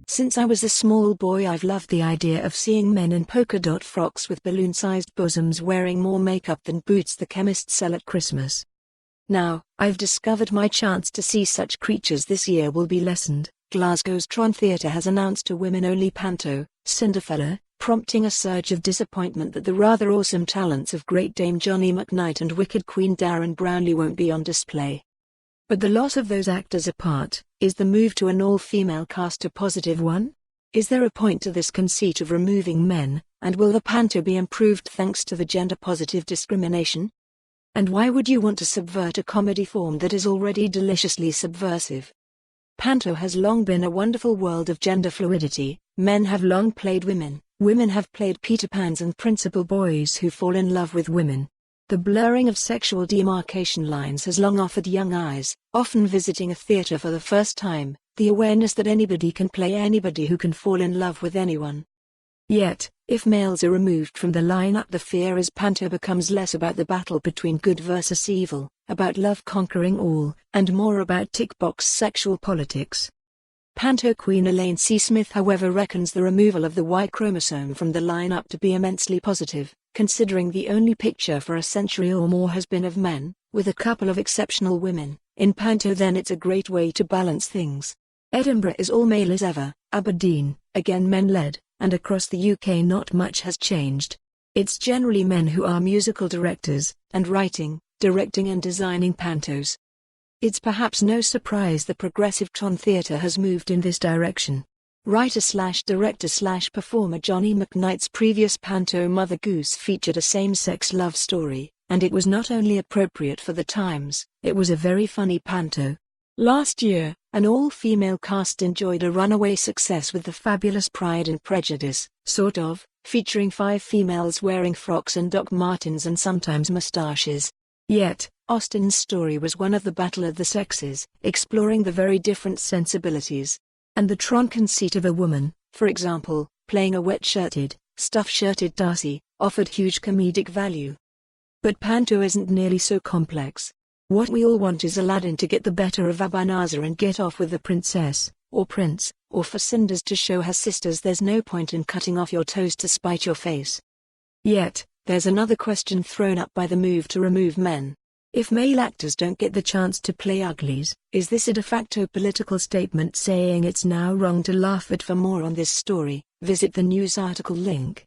Since I was a small boy, I've loved the idea of seeing men in polka-dot frocks with balloon-sized bosoms wearing more makeup than Boots the Chemist sell at Christmas. Now, I've discovered my chance to see such creatures this year will be lessened. Glasgow's Tron Theatre has announced a women-only Panto, Cinderfella, prompting a surge of disappointment that the rather awesome talents of Great Dame Johnny McKnight and Wicked Queen Darren Brownlie won't be on display. But the loss of those actors apart, is the move to an all-female cast a positive one? Is there a point to this conceit of removing men, and will the Panto be improved thanks to the gender-positive discrimination? And why would you want to subvert a comedy form that is already deliciously subversive? Panto has long been a wonderful world of gender fluidity. Men have long played women, women have played Peter Pans and principal boys who fall in love with women. The blurring of sexual demarcation lines has long offered young eyes, often visiting a theatre for the first time, the awareness that anybody can play anybody who can fall in love with anyone. Yet, if males are removed from the lineup, the fear is Panto becomes less about the battle between good versus evil, about love conquering all, and more about tick-box sexual politics. Panto queen Elaine C. Smith, however, reckons the removal of the Y chromosome from the lineup to be immensely positive, considering the only picture for a century or more has been of men, with a couple of exceptional women, in Panto. Then it's a great way to balance things. Edinburgh is all male as ever, Aberdeen, again men-led, and across the UK not much has changed. It's generally men who are musical directors, and writing, directing and designing Pantos. It's perhaps no surprise the progressive Tron Theatre has moved in this direction. Writer-director-performer Johnny McKnight's previous Panto Mother Goose featured a same-sex love story, and it was not only appropriate for the times, it was a very funny Panto. Last year, an all-female cast enjoyed a runaway success with the fabulous Pride and Prejudice, sort of, featuring 5 females wearing frocks and Doc Martens and sometimes moustaches. Yet, Austen's story was one of the battle of the sexes, exploring the very different sensibilities. And the Tron conceit of a woman, for example, playing a wet-shirted, stuff-shirted Darcy, offered huge comedic value. But Panto isn't nearly so complex. What we all want is Aladdin to get the better of Abanazar and get off with the princess, or prince, or for Cinders to show her sisters there's no point in cutting off your toes to spite your face. Yet, there's another question thrown up by the move to remove men. If male actors don't get the chance to play uglies, is this a de facto political statement saying it's now wrong to laugh at? For more on this story, visit the news article link.